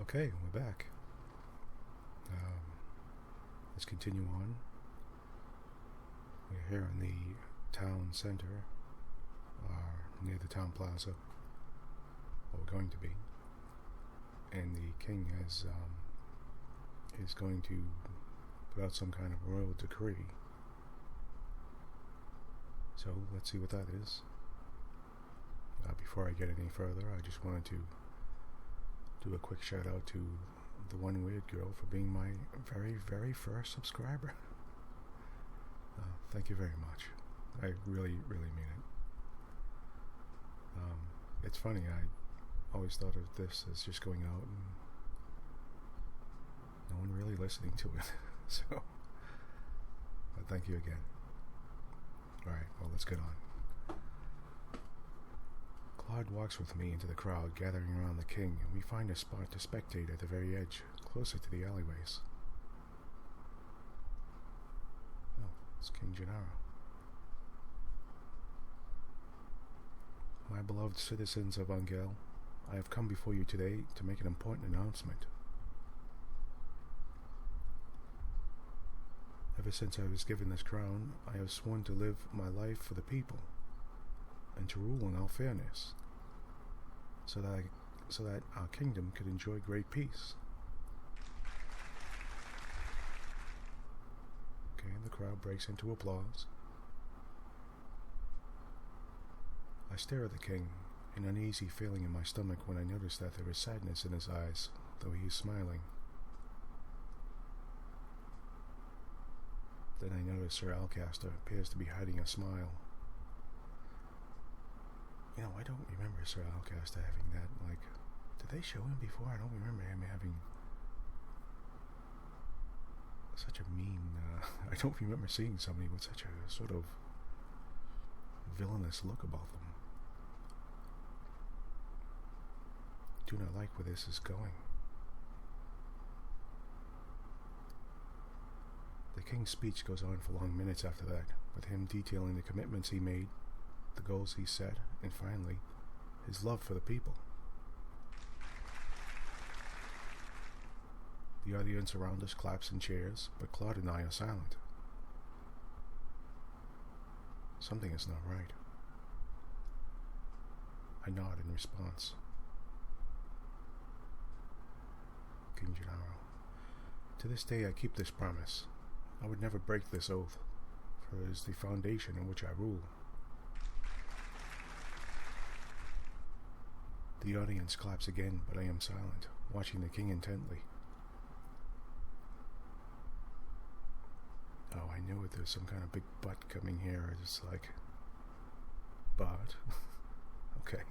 Okay, we're back. Let's continue on. We're here in the town center, near the town plaza, or we're going to be. And the king is going to put out some kind of royal decree. So let's see what that is. Before I get any further, I just wanted to do a quick shout out to the one weird girl for being my very, very first subscriber. Thank you very much. I really, really mean it. It's funny, I always thought of this as just going out and no one really listening to it. So, but thank you again. Alright, well, let's get on. Claude walks with me into the crowd gathering around the king, and we find a spot to spectate at the very edge, closer to the alleyways. Oh, it's King Gennaro. My beloved citizens of Angel, I have come before you today to make an important announcement. Ever since I was given this crown, I have sworn to live my life for the people, and to rule in all fairness, so that our kingdom could enjoy great peace. Okay, and the crowd breaks into applause. I stare at the king, an uneasy feeling in my stomach when I notice that there is sadness in his eyes, though he is smiling. Then I notice Sir Alcaster appears to be hiding a smile. You know, I don't remember Sir Alcaster having that, did they show him before? I don't remember him having such a mean, I don't remember seeing somebody with such a sort of villainous look about them. Do not like where this is going. The king's speech goes on for long minutes after that, with him detailing the commitments he made, the goals he set, and finally, his love for the people. The audience around us claps and cheers, but Claude and I are silent. Something is not right. I nod in response. King Gennaro, to this day I keep this promise. I would never break this oath, for it is the foundation in which I rule. The audience claps again, but I am silent, watching the king intently. Oh, I knew it. There's some kind of big butt coming here. It's like, but, okay.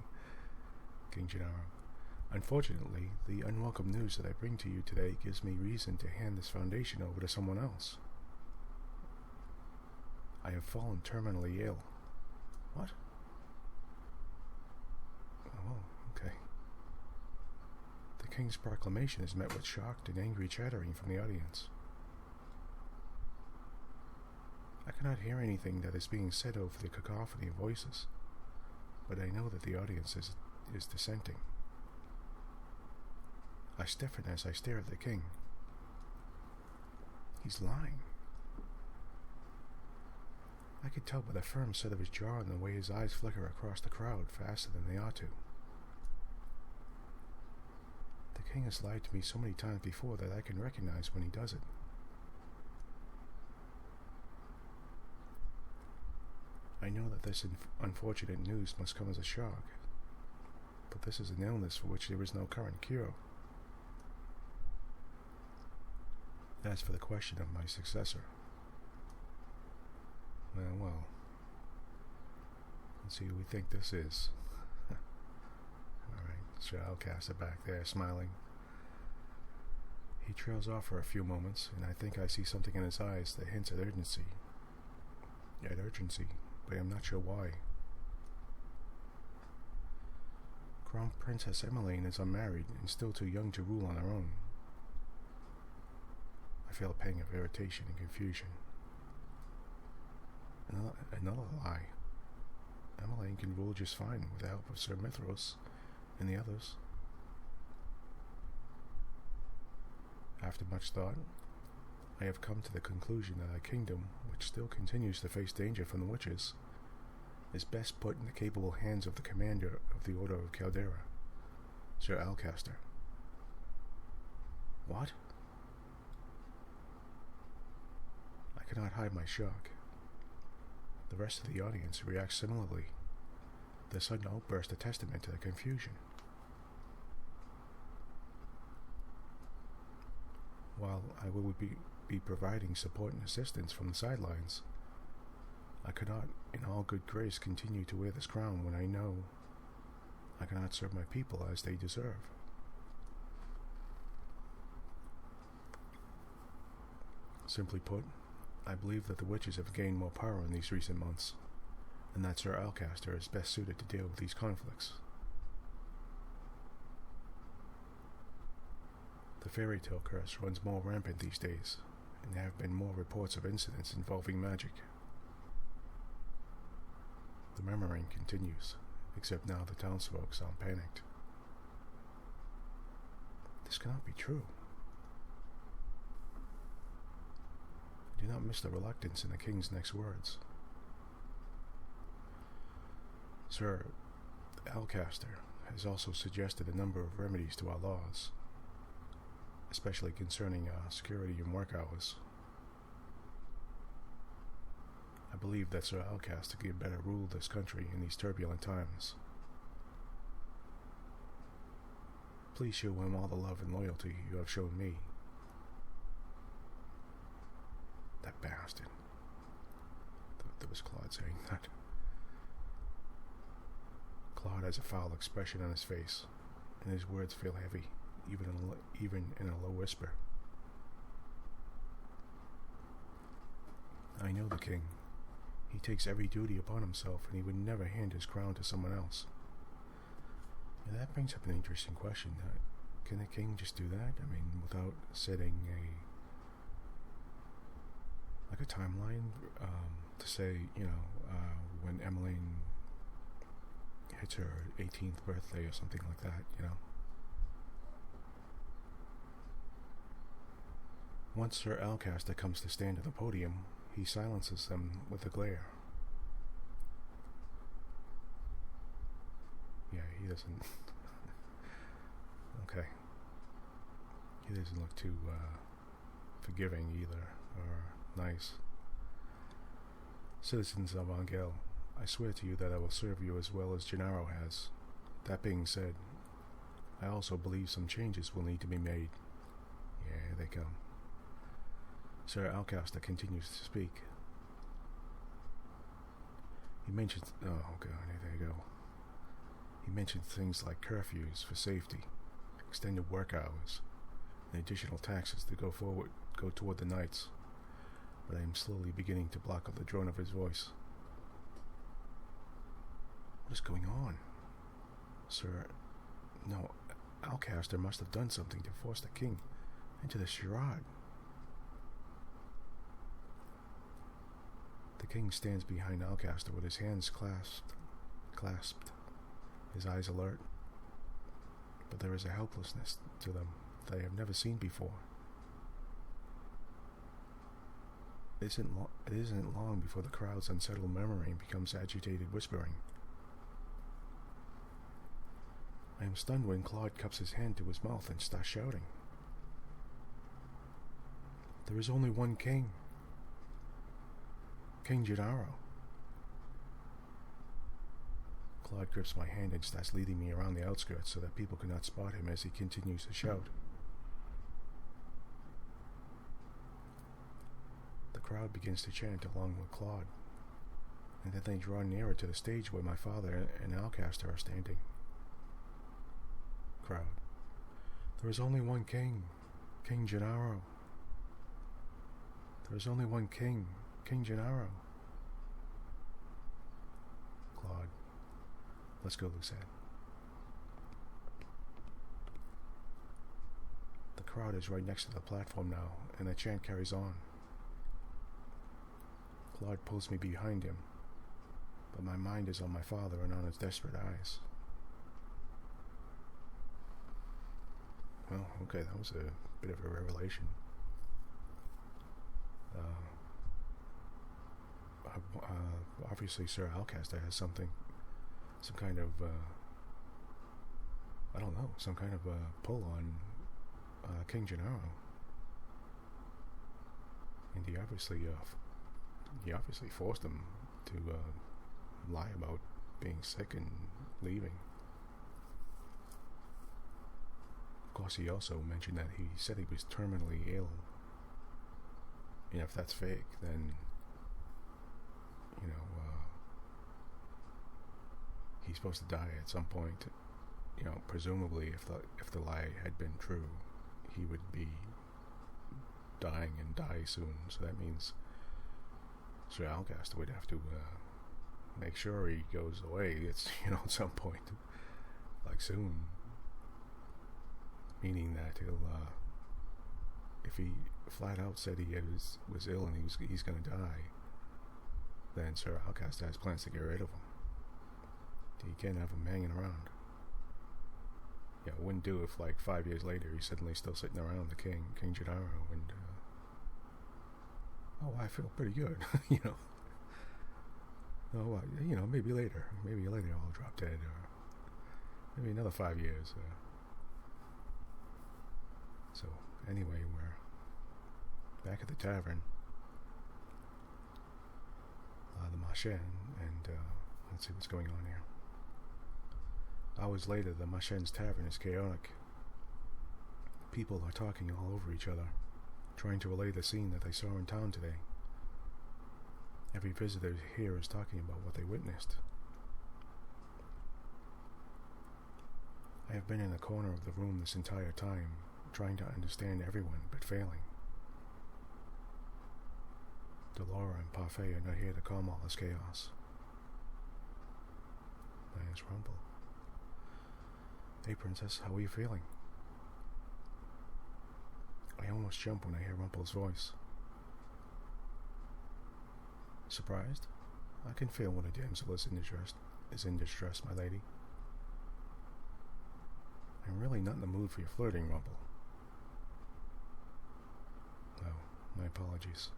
King Gennaro, unfortunately, the unwelcome news that I bring to you today gives me reason to hand this foundation over to someone else. I have fallen terminally ill. What? Oh, okay. The king's proclamation is met with shocked and angry chattering from the audience. I cannot hear anything that is being said over the cacophony of voices, but I know that the audience is dissenting. I stiffen as I stare at the king. He's lying. I could tell by the firm set of his jaw and the way his eyes flicker across the crowd faster than they ought to. The king has lied to me so many times before that I can recognize when he does it. I know that this unfortunate news must come as a shock, but this is an illness for which there is no current cure. As for the question of my successor, well, let's see who we think this is. Alright, Sir Alcaster back there, smiling. He trails off for a few moments, and I think I see something in his eyes that hints at urgency. But I'm not sure why. Crown Princess Emmeline is unmarried and still too young to rule on her own. I feel a pang of irritation and confusion. Another lie. Emmeline can rule just fine with the help of Sir Mithros and the others. After much thought, I have come to the conclusion that a kingdom which still continues to face danger from the witches is best put in the capable hands of the commander of the Order of Caldera, Sir Alcaster. What? I cannot hide my shock. The rest of the audience reacts similarly. The sudden outburst a testament to the confusion. While I will be providing support and assistance from the sidelines, I cannot, in all good grace, continue to wear this crown when I know I cannot serve my people as they deserve. Simply put, I believe that the witches have gained more power in these recent months, and that Sir Alcaster is best suited to deal with these conflicts. The fairy tale curse runs more rampant these days, and there have been more reports of incidents involving magic. The murmuring continues, except now the townsfolk sound panicked. This cannot be true. Do not miss the reluctance in the king's next words. Sir Alcaster has also suggested a number of remedies to our laws, especially concerning security and work hours. I believe that Sir Alcaster can better rule this country in these turbulent times. Please show him all the love and loyalty you have shown me. That bastard. That was Claude saying that. Claude has a foul expression on his face, and his words feel heavy, even in a low whisper. I know the king. He takes every duty upon himself, and he would never hand his crown to someone else. And that brings up an interesting question. Can the king just do that? I mean, without setting a timeline to say, when Emmeline hits her 18th birthday or something like that, Once Sir Alcaster comes to stand at the podium, he silences them with a glare. Yeah, he doesn't... Okay. He doesn't look too forgiving either, or nice. Citizens of Angel, I swear to you that I will serve you as well as Gennaro has. That being said, I also believe some changes will need to be made. Yeah, here they come. Sir Alcaster continues to speak. He mentions... Oh god, there you go. He mentions things like curfews for safety, extended work hours, and additional taxes to go toward the knights. But I am slowly beginning to block out the drone of his voice. What is going on? Sir... No, Alcaster must have done something to force the king into the charade. The king stands behind Alcaster with his hands clasped, his eyes alert. But there is a helplessness to them that I have never seen before. It isn't long before the crowd's unsettled murmuring becomes agitated whispering. I am stunned when Claude cups his hand to his mouth and starts shouting. There is only one king. King Gennaro. Claude grips my hand and starts leading me around the outskirts so that people cannot spot him as he continues to shout. The crowd begins to chant along with Claude, and then they draw nearer to the stage where my father and Alcaster are standing. Crowd. There is only one king, King Gennaro. There is only one king, King Gennaro. Claude. Let's go, Lucette. The crowd is right next to the platform now, and the chant carries on. Claude pulls me behind him, but my mind is on my father and on his desperate eyes. Well, okay, that was a bit of a revelation. Obviously, Sir Alcaster has some kind of, I don't know, some kind of pull on King Gennaro. And he obviously forced him to lie about being sick and leaving. Of course, he also mentioned that he said he was terminally ill. And if that's fake, then, he's supposed to die at some point. Presumably, if the lie had been true, he would be dying and die soon. So that means Sir Alcaster would have to make sure he goes away. It's at some point, like soon. Meaning that he'll, if he flat out said he was ill and he's going to die, then Sir Alcaster has plans to get rid of him. He can't have him hanging around. It wouldn't do if, like, 5 years later, he's suddenly still sitting around the King Gennaro, and, I feel pretty good, maybe later I'll drop dead, or maybe another 5 years. So, anyway, we're back at the tavern, the Machen, and let's see what's going on here. Hours later, the Machen's tavern is chaotic. People are talking all over each other, trying to relay the scene that they saw in town today. Every visitor here is talking about what they witnessed. I have been in the corner of the room this entire time, trying to understand everyone, but failing. Delora and Parfait are not here to calm all this chaos. There's Rumple. Hey, Princess, how are you feeling? I almost jump when I hear Rumple's voice. Surprised? I can feel when a damsel is in distress, my lady. I'm really not in the mood for your flirting, Rumple. Oh, my apologies.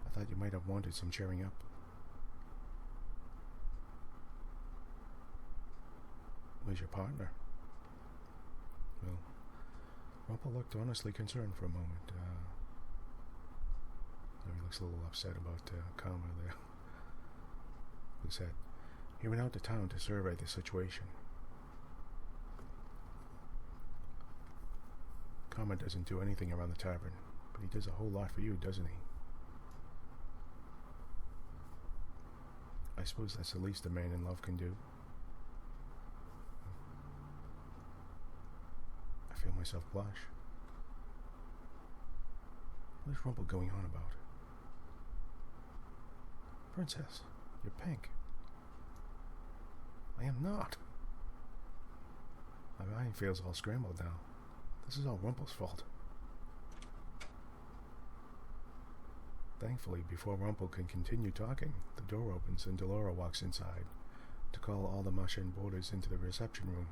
I thought you might have wanted some cheering up. Where's your partner? Well, Rumple looked honestly concerned for a moment. He looks a little upset about Karma there. Lucette, he went out to town to survey the situation. Karma doesn't do anything around the tavern, but he does a whole lot for you, doesn't he? I suppose that's the least a man in love can do. I feel myself blush. What is Rumple going on about? Princess, you're pink. I am not. My mind feels all scrambled now. This is all Rumple's fault. Thankfully, before Rumple can continue talking, the door opens and Delora walks inside to call all the Machen boarders into the reception room.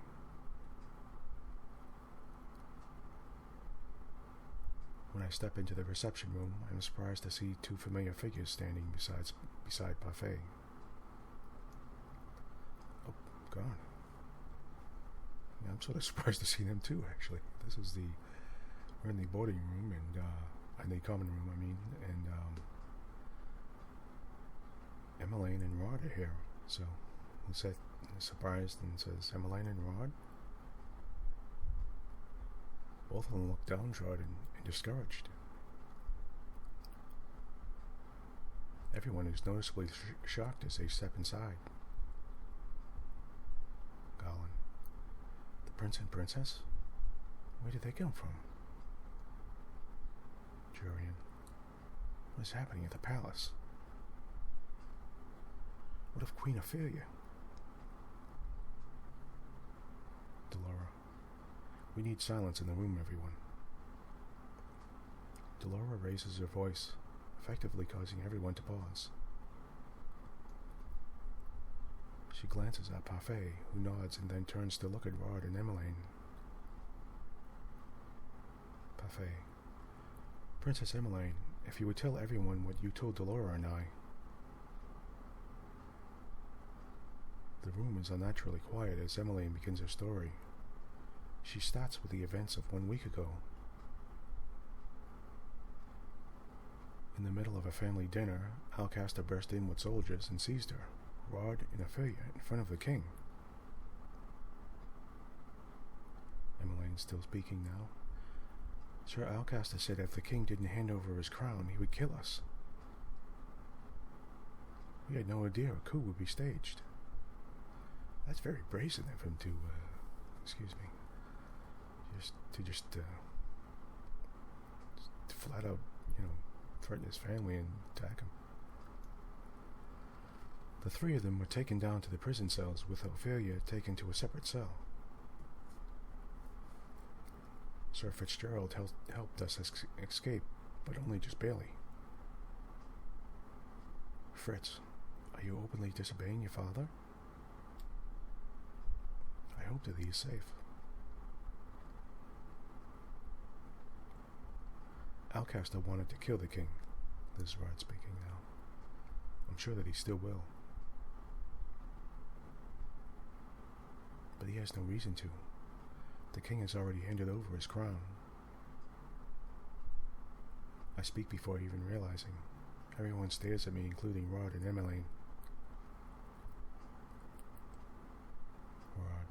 When I step into the reception room, I am surprised to see two familiar figures standing beside Parfait. Oh, gone. Yeah, I'm sort of surprised to see them too, actually. We're in the boarding room, and in the common room, and Emmeline and Rod are here. So Lucette is surprised and says, Emmeline and Rod? Both of them look downtrodden and discouraged. Everyone is noticeably shocked as they step inside. Gollin, the prince and princess? Where did they come from? Jurian, what is happening at the palace? What of Queen Ophelia? Delora, we need silence in the room, everyone. Delora raises her voice, effectively causing everyone to pause. She glances at Parfait, who nods and then turns to look at Rod and Emmeline. Parfait. Princess Emmeline, if you would tell everyone what you told Delora and I. The room is unnaturally quiet as Emmeline begins her story. She starts with the events of 1 week ago. In the middle of a family dinner, Alcaster burst in with soldiers and seized her, Rod and Ophelia, in front of the king. Emmeline still speaking now. Sir Alcaster said if the king didn't hand over his crown, he would kill us. We had no idea a coup would be staged. That's very brazen of him to, just flat out, threaten his family and attack him. The three of them were taken down to the prison cells, with Ophelia taken to a separate cell. Sir Fitzgerald helped us escape, but only just barely. Fritz, are you openly disobeying your father? I hope that he is safe. Alcaster wanted to kill the king. This is Rod speaking now. I'm sure that he still will. But he has no reason to. The king has already handed over his crown. I speak before even realizing. Everyone stares at me, including Rod and Emmeline. Rod,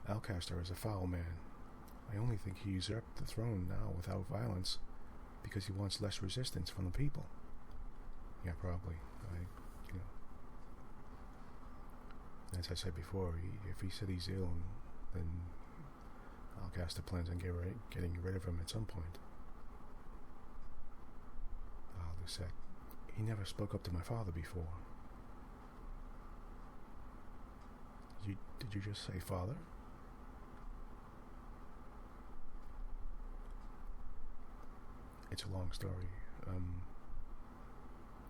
Alcaster is a foul man. I only think he usurped the throne now without violence because he wants less resistance from the people. Yeah, probably. As I said before, if he said he's ill, then Alcaster plans on getting rid of him at some point. Lucette, he never spoke up to my father before. Did you just say father? It's a long story.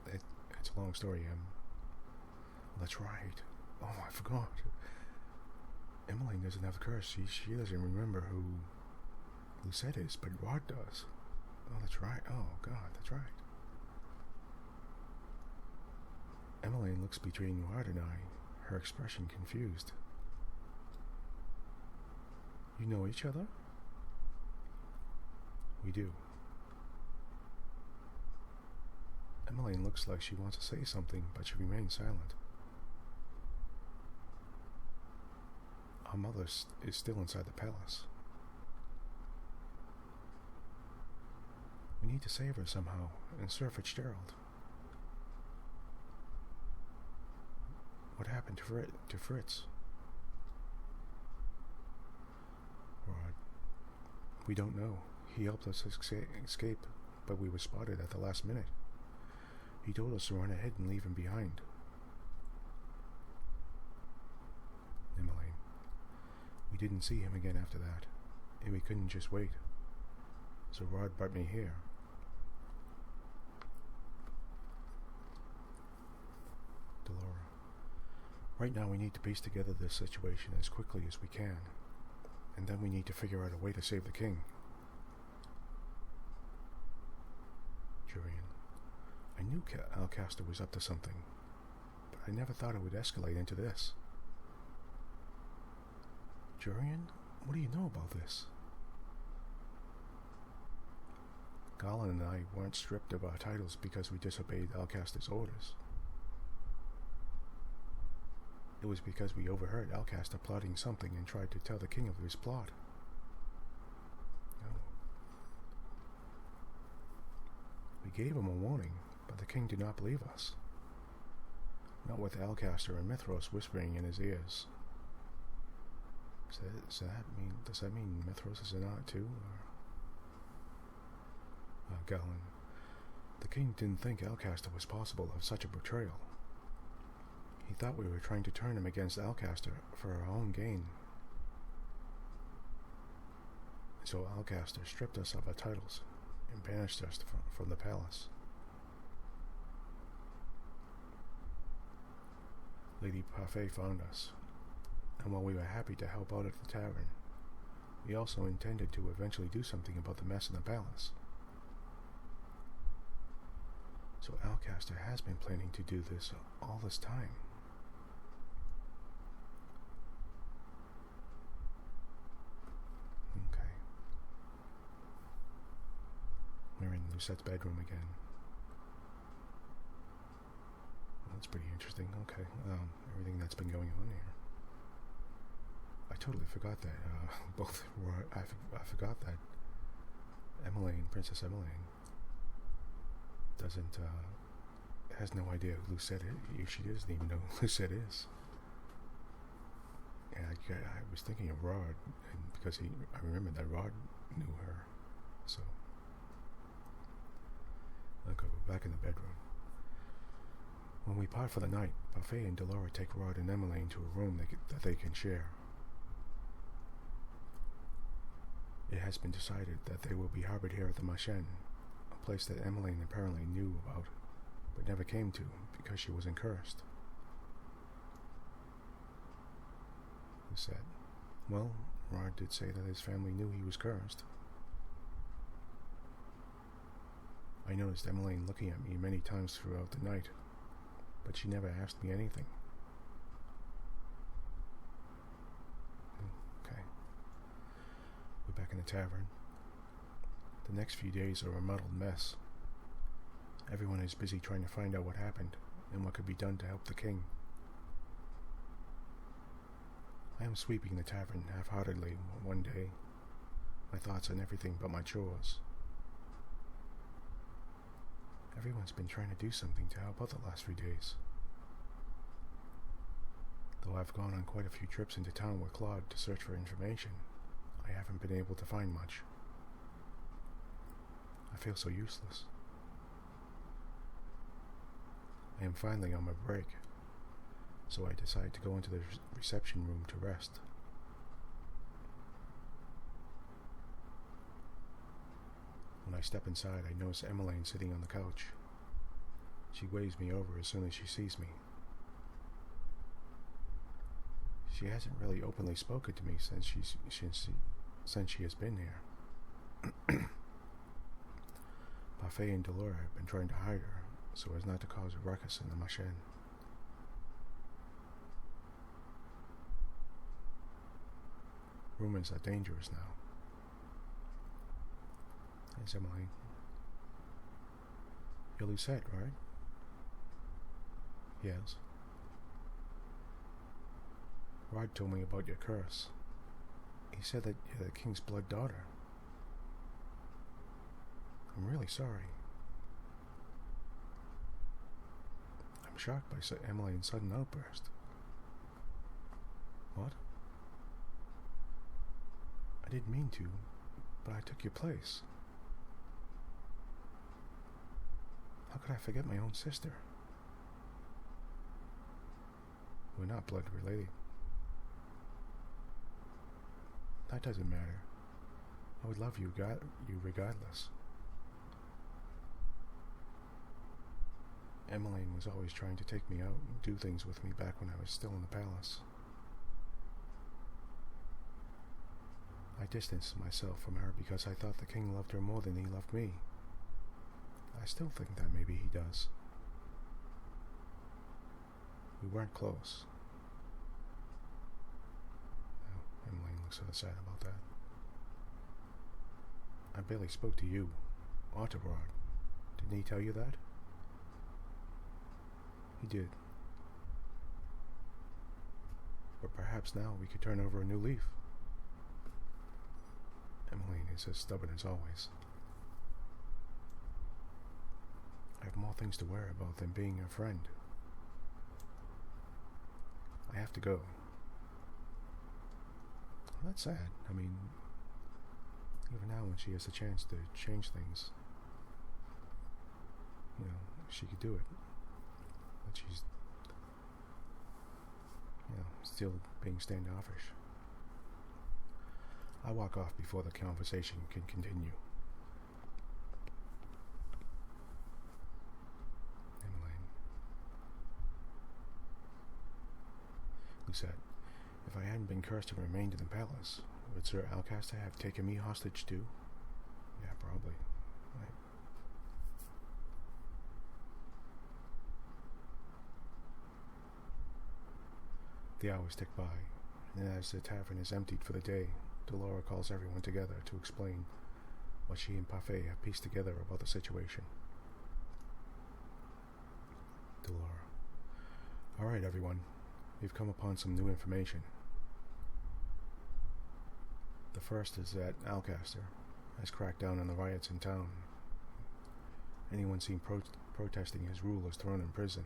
It's a long story. That's right. Oh, I forgot. Emmeline doesn't have the curse. She doesn't remember who Lucette is, but Rod does. Oh, that's right. Oh, God, that's right. Emmeline looks between Rod and I, her expression confused. You know each other? We do. Emmeline looks like she wants to say something, but she remains silent. Our mother is still inside the palace. We need to save her somehow, and Sir Fitzgerald. What happened to Fritz? Rod, we don't know. He helped us escape, but we were spotted at the last minute. He told us to run ahead and leave him behind. Emmeline, we didn't see him again after that, and we couldn't just wait. So Rod brought me here. Delora, right now we need to piece together this situation as quickly as we can, and then we need to figure out a way to save the king. Jurian, I knew Alcaster was up to something, but I never thought it would escalate into this. Jurian, what do you know about this? Garland and I weren't stripped of our titles because we disobeyed Alcaster's orders. It was because we overheard Alcaster plotting something and tried to tell the king of his plot. No. We gave him a warning, but the king did not believe us. Not with Alcaster and Mithros whispering in his ears. Does that mean Mithros is in on it too? Garland, the king didn't think Alcaster was possible of such a betrayal. He thought we were trying to turn him against Alcaster for our own gain. So Alcaster stripped us of our titles and banished us from the palace. Lady Parfait found us, and while we were happy to help out at the tavern, He also intended to eventually do something about the mess in the palace. So Alcaster has been planning to do this all this time. Okay. We're in Lucette's bedroom again. That's pretty interesting. Okay. Everything that's been going on here. I totally forgot that both were. I forgot that Emmeline, Princess Emmeline, has no idea who Lucette is. She doesn't even know who Lucette is. And I was thinking of Rod, and because I remember that Rod knew her. So I'll go back in the bedroom. When we part for the night, Buffet and Delora take Rod and Emmeline to a room that they can share. It has been decided that they will be harbored here at the Machen, a place that Emmeline apparently knew about, but never came to because she wasn't cursed. Who said, well, Rod did say that his family knew he was cursed. I noticed Emmeline looking at me many times throughout the night, but she never asked me anything. Okay. We're back in the tavern. The next few days are a muddled mess. Everyone is busy trying to find out what happened and what could be done to help the king. I am sweeping the tavern half-heartedly one day, my thoughts on everything but my chores. Everyone's been trying to do something to help out the last few days. Though I've gone on quite a few trips into town with Claude to search for information, I haven't been able to find much. I feel so useless. I am finally on my break, so I decide to go into the reception room to rest. When I step inside, I notice Emmeline sitting on the couch. She waves me over as soon as she sees me. She hasn't really openly spoken to me since she has been here. Buffet and Delora have been trying to hide her so as not to cause a ruckus in the Machen. Rumors are dangerous now. Yes, Emmeline. You're Lucette, right? Yes. Rod told me about your curse. He said that you're the king's blood daughter. I'm really sorry. I'm shocked by Emmeline's sudden outburst. What? I didn't mean to, but I took your place. How could I forget my own sister? We're not blood related. That doesn't matter. I would love you regardless. Emmeline was always trying to take me out and do things with me back when I was still in the palace. I distanced myself from her because I thought the king loved her more than he loved me. I still think that maybe he does. We weren't close. Oh, Emmeline looks so sad about that. I barely spoke to you, or to Rod. Didn't he tell you that? He did. But perhaps now we could turn over a new leaf. Emmeline is as stubborn as always. I have more things to worry about than being a friend. I have to go. Well, that's sad. I mean, even now when she has the chance to change things, she could do it. But she's, still being standoffish. I walk off before the conversation can continue. Emmeline. Lucette, if I hadn't been cursed and remained in the palace, Would Sir Alcaster have taken me hostage too? Yeah, probably. Right. The hours tick by, and as the tavern is emptied for the day, Delora calls everyone together to explain what she and Parfait have pieced together about the situation. Delora. Alright, everyone. We've come upon some new information. The first is that Alcaster has cracked down on the riots in town. Anyone seen protesting his rule is thrown in prison.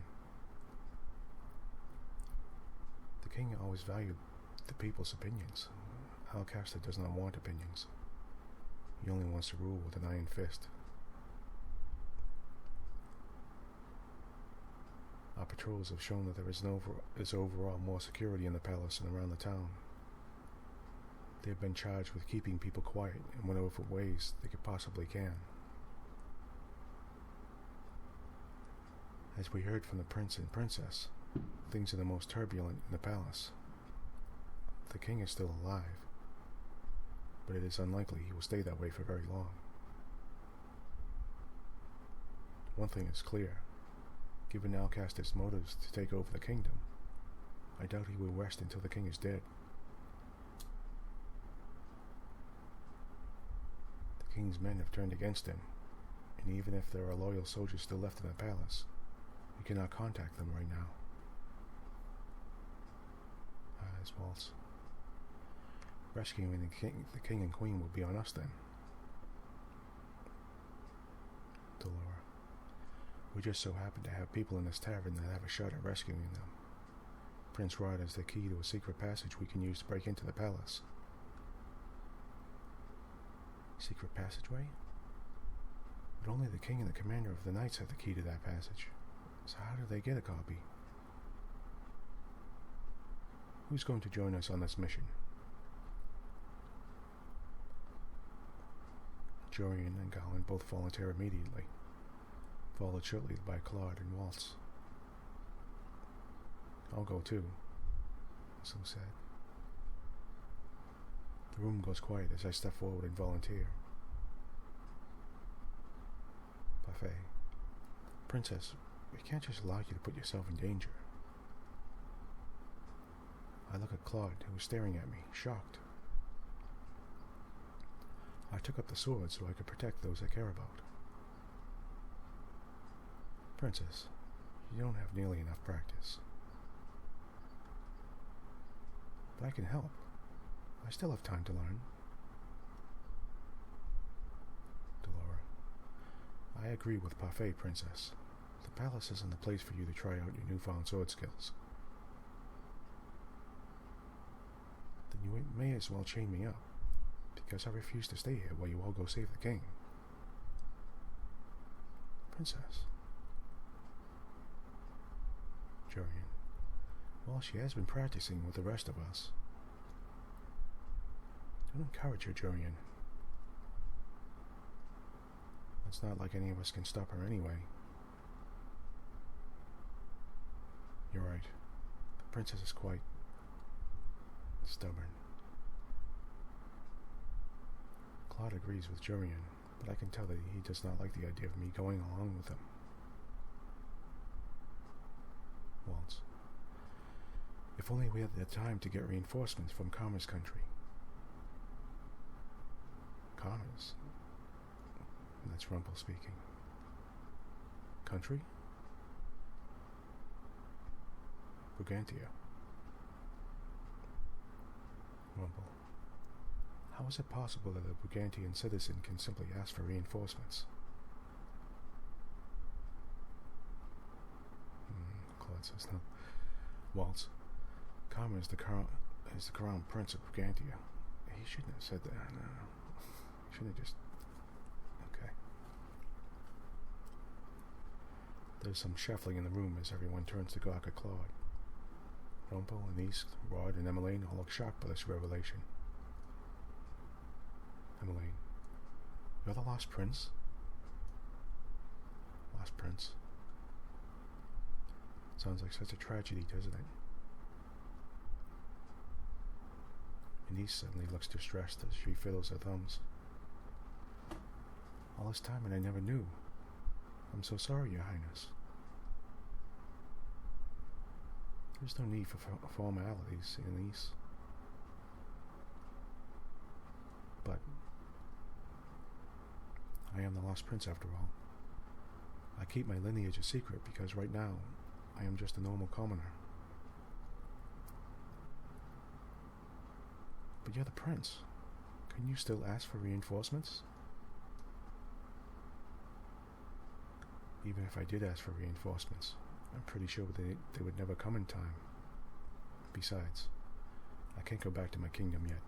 The king always valued the people's opinions. Alcaster does not want opinions. He only wants to rule with an iron fist. Our patrols have shown that there is overall more security in the palace and around the town. They have been charged with keeping people quiet in whatever ways they could possibly can. As we heard from the prince and princess, things are the most turbulent in the palace. The king is still alive, but it is unlikely he will stay that way for very long. One thing is clear. Given Alcaster's motives to take over the kingdom, I doubt he will rest until the king is dead. The king's men have turned against him, and even if there are loyal soldiers still left in the palace, we cannot contact them right now. As Waltz. Rescuing the king and queen will be on us then. Delora. We just so happen to have people in this tavern that have a shot at rescuing them. Prince Rod has the key to a secret passage we can use to break into the palace. Secret passageway? But only the king and the commander of the knights have the key to that passage. So how do they get a copy? Who's going to join us on this mission? Jorian and Garland both volunteer immediately, followed shortly by Claude and Waltz. I'll go too, as Lucette. The room goes quiet as I step forward and volunteer. Parfait. Princess, we can't just allow you to put yourself in danger. I look at Claude, who is staring at me, shocked. I took up the sword so I could protect those I care about. Princess, you don't have nearly enough practice. But I can help. I still have time to learn. Delora. I agree with Parfait, Princess. The palace isn't the place for you to try out your newfound sword skills. Then you may as well chain me up, because I refuse to stay here while you all go save the king. Princess. Jorian. Well, she has been practicing with the rest of us. Don't encourage her, Jorian. It's not like any of us can stop her anyway. You're right. The princess is quite stubborn. Claude agrees with Jorian, but I can tell that he does not like the idea of me going along with him. Waltz. If only we had the time to get reinforcements from Karma's country. Karma's? That's Rumple speaking. Country? Brigantia. Rumple. How is it possible that a Brigantian citizen can simply ask for reinforcements? Claude says no. Waltz. Karma is the crown prince of Brigantia. He shouldn't have said that. No. He shouldn't have just... Okay. There's some shuffling in the room as everyone turns to gawk at Claude. Rumple, Anise, Rod, and Emmeline all look shocked by this revelation. Emmeline. You're the lost prince? Lost prince. Sounds like such a tragedy, doesn't it? Anise suddenly looks distressed as she fiddles her thumbs. All this time and I never knew. I'm so sorry, Your Highness. There's no need for formalities, Anise. But I am the lost prince after all. I keep my lineage a secret because right now I am just a normal commoner. But you're the prince. Can you still ask for reinforcements? Even if I did ask for reinforcements, I'm pretty sure they would never come in time. Besides, I can't go back to my kingdom yet.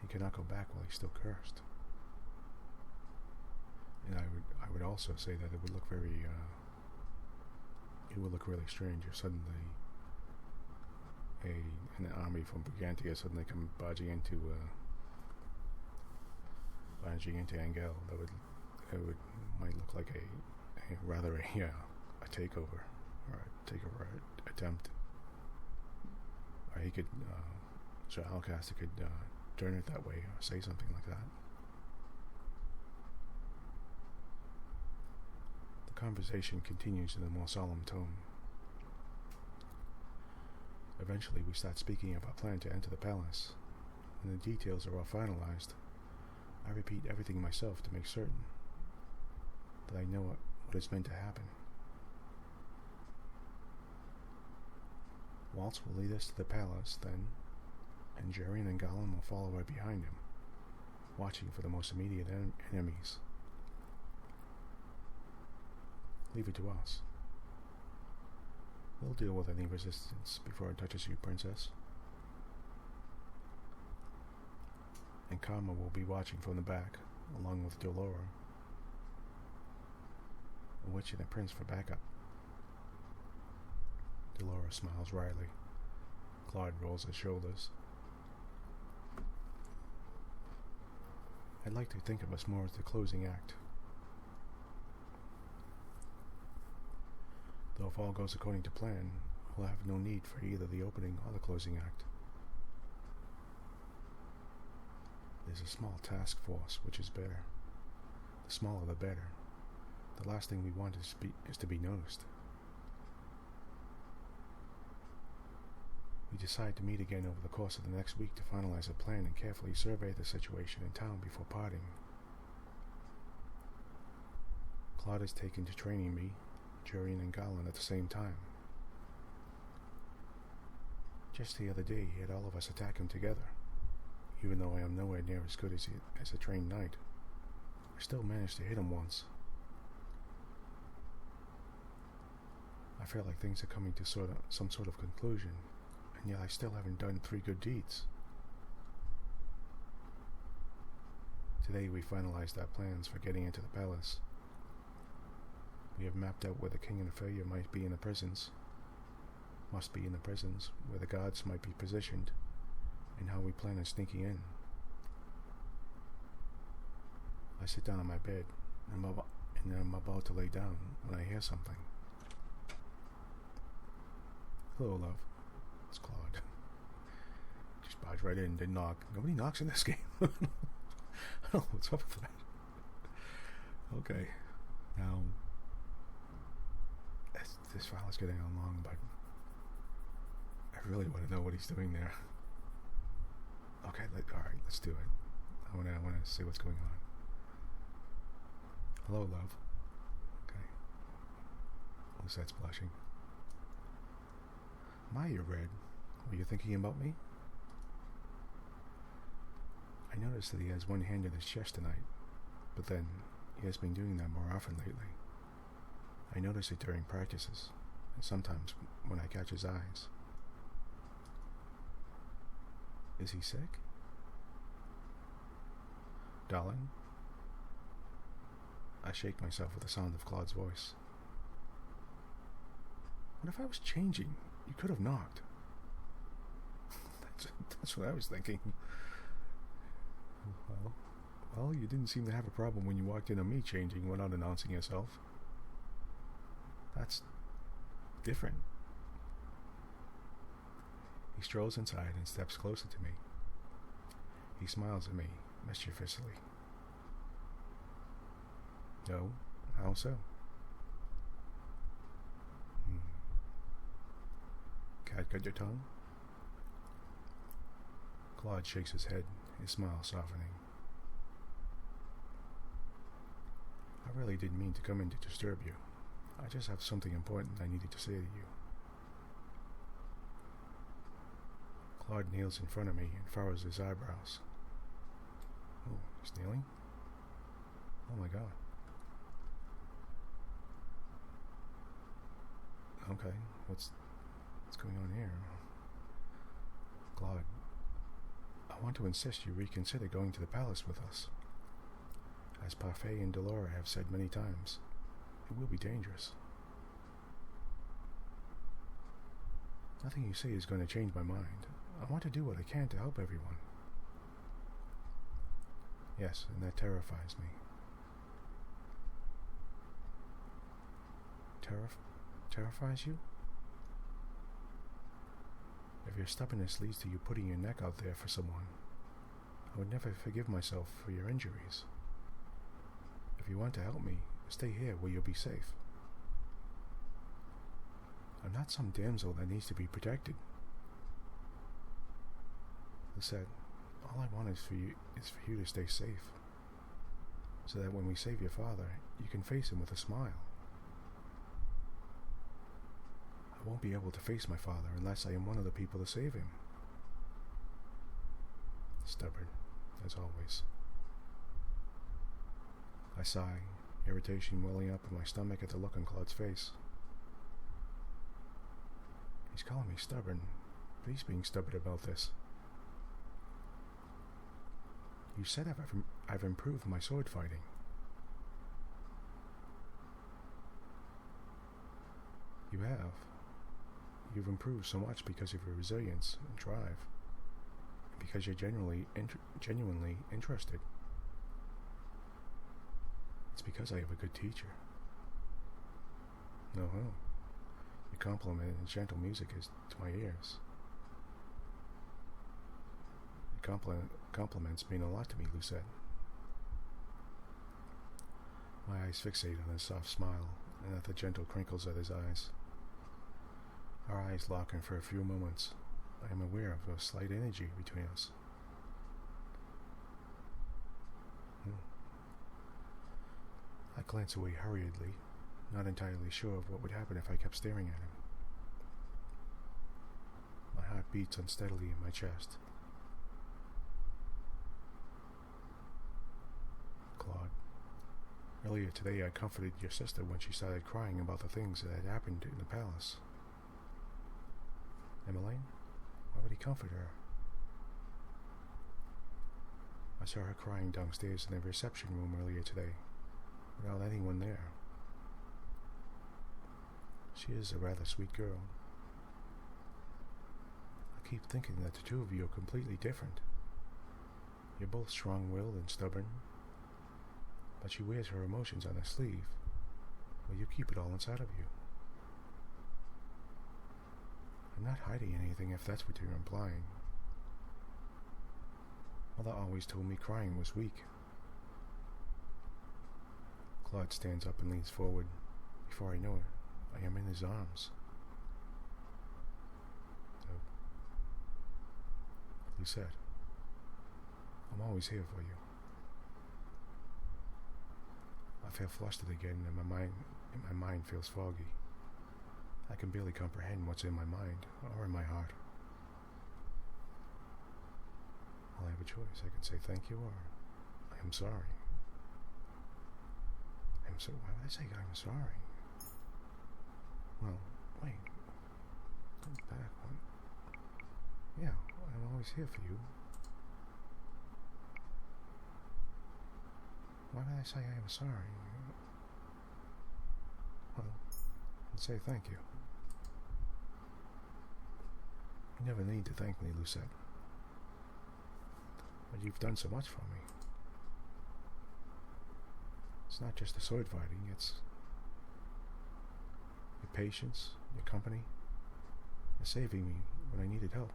He cannot go back while he's still cursed. And I would also say that it would look really strange if suddenly an army from Brigantia suddenly come barging into Angel. That might look like a takeover or a takeover attempt. Or he could, Sir Alcaster could turn it that way or say something like that. The conversation continues in a more solemn tone. Eventually we start speaking of our plan to enter the palace. When the details are all finalized, I repeat everything myself to make certain that I know what is meant to happen. Waltz will lead us to the palace then, and Wherein and Gollum will follow right behind him, watching for the most immediate enemies. Leave it to us. We'll deal with any resistance before it touches you, Princess. And Karma will be watching from the back, along with Dolora, a witch and a prince for backup. Dolora smiles wryly. Claude rolls his shoulders. I'd like to think of us more as the closing act. Though if all goes according to plan, we'll have no need for either the opening or the closing act. There's a small task force, which is better. The smaller the better. The last thing we want is to be noticed. We decide to meet again over the course of the next week to finalize a plan and carefully survey the situation in town before parting. Claude is taken to training me, Wherein and Gollum at the same time. Just the other day he had all of us attack him together. Even though I am nowhere near as good as a trained knight, I still managed to hit him once. I feel like things are coming to some sort of conclusion, and yet I still haven't done 3 good deeds. Today we finalized our plans for getting into the palace. We have mapped out where the king and Ophelia must be in the prisons, where the guards might be positioned, and how we plan on sneaking in. I sit down on my bed, and I'm about to lay down when I hear something. Hello, love. It's Claude. Just barged right in, didn't knock. Nobody knocks in this game. I don't know what's up with that. Okay, now this file is getting on long, but I really want to know what he's doing there. Okay, alright, let's do it. I want to see what's going on. Hello, love. Okay. Lucette's blushing. My, you're red. Were you thinking about me? I noticed that he has one hand in his chest tonight, but then he has been doing that more often lately. I notice it during practices, and sometimes when I catch his eyes. Is he sick? Darling? I shake myself with the sound of Claude's voice. What if I was changing? You could have knocked. That's what I was thinking. Well, you didn't seem to have a problem when you walked in on me changing without announcing yourself. That's different. He strolls inside and steps closer to me. He smiles at me, mischievously. No? How so? Cat got your tongue? Claude shakes his head, his smile softening. I really didn't mean to come in to disturb you. I just have something important I needed to say to you. Claude kneels in front of me and furrows his eyebrows. Oh, he's kneeling? Oh my god. Okay, what's going on here? Claude, I want to insist you reconsider going to the palace with us. As Parfait and Delora have said many times, it will be dangerous. Nothing you say is going to change my mind. I want to do what I can to help everyone. Yes, and that terrifies me. Terrifies you? If your stubbornness leads to you putting your neck out there for someone, I would never forgive myself for your injuries. If you want to help me, stay here where you'll be safe. I'm not some damsel that needs to be protected. Lucette, all I want is for you to stay safe, so that when we save your father, you can face him with a smile. I won't be able to face my father unless I am one of the people to save him. Stubborn, as always. I sigh, irritation welling up in my stomach at the look on Claude's face. He's calling me stubborn, but he's being stubborn about this. You said I've improved my sword fighting. You have. You've improved so much because of your resilience and drive, and because you're genuinely interested. It's because I have a good teacher. No, your compliment and gentle music is to my ears. Your compliments mean a lot to me, Lucette. My eyes fixate on his soft smile and at the gentle crinkles at his eyes. Our eyes lock in for a few moments. I am aware of a slight energy between us. I glance away hurriedly, not entirely sure of what would happen if I kept staring at him. My heart beats unsteadily in my chest. Claude, earlier today I comforted your sister when she started crying about the things that had happened in the palace. Emmeline? Why would he comfort her? I saw her crying downstairs in the reception room earlier today, without anyone there. She is a rather sweet girl. I keep thinking that the two of you are completely different. You're both strong-willed and stubborn, but she wears her emotions on her sleeve, while you keep it all inside of you. I'm not hiding anything if that's what you're implying. Mother always told me crying was weak. Claude stands up and leans forward. Before I know it, I am in his arms. No. Lucette, I'm always here for you. I feel flustered again and my mind feels foggy. I can barely comprehend what's in my mind or in my heart. Well, I have a choice. I can say thank you or I am sorry. Why would I say I'm sorry? Well, wait. Come back. Yeah, I'm always here for you. Why would I say I am sorry? Well, I'd say thank you. You never need to thank me, Lucette. But you've done so much for me. It's not just the sword fighting, it's your patience, your company, your saving me when I needed help.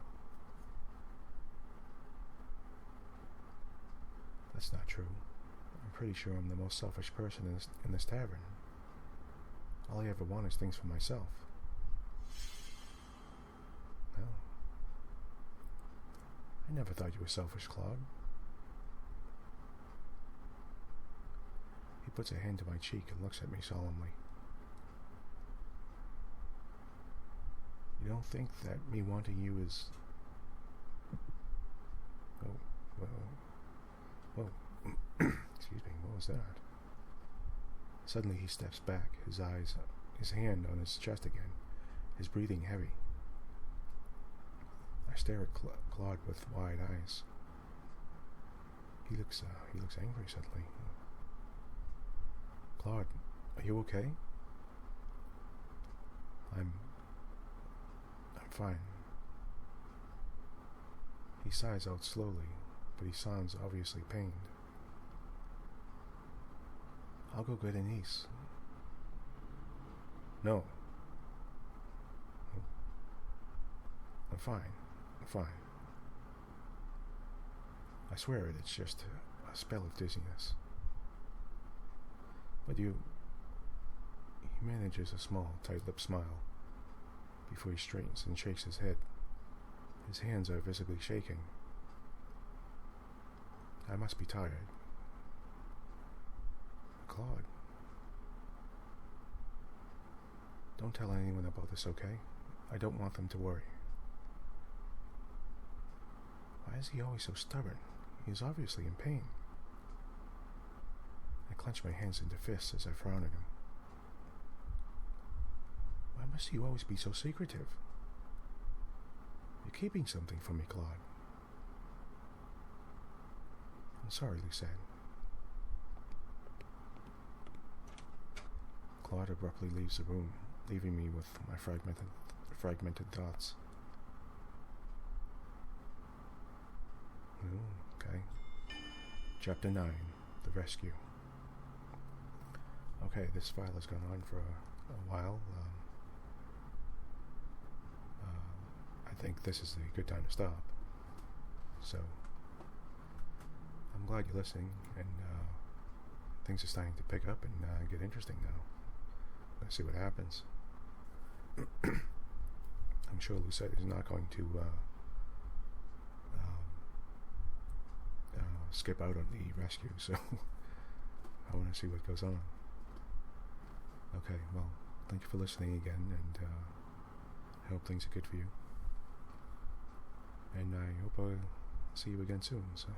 That's not true. I'm pretty sure I'm the most selfish person in this tavern. All I ever want is things for myself. No. I never thought you were selfish, Claude. He puts a hand to my cheek and looks at me solemnly. You don't think that me wanting you is... Whoa. Excuse me, what was that? Suddenly he steps back, his hand on his chest again, his breathing heavy. I stare at Claude with wide eyes. He looks angry suddenly. Claude, are you okay? I'm fine. He sighs out slowly, but he sounds obviously pained. I'll go get Anise. No. I'm fine. I swear it's just a spell of dizziness. But he manages a small, tight-lipped smile before he straightens and shakes his head. His hands are visibly shaking. I must be tired. Claude, don't tell anyone about this, okay? I don't want them to worry. Why is he always so stubborn? He is obviously in pain. I clench my hands into fists as I frown at him. Why must you always be so secretive? You're keeping something from me, Claude. I'm sorry, Lucette. Claude abruptly leaves the room, leaving me with my fragmented thoughts. Okay. Chapter 9, The Rescue. Okay, this file has gone on for a while. I think this is a good time to stop. So, I'm glad you're listening, and things are starting to pick up and get interesting now. Let's see what happens. I'm sure Lucette is not going to skip out on the rescue, so I want to see what goes on. Okay, well, thank you for listening again, and I hope things are good for you. And I hope I'll see you again soon, so...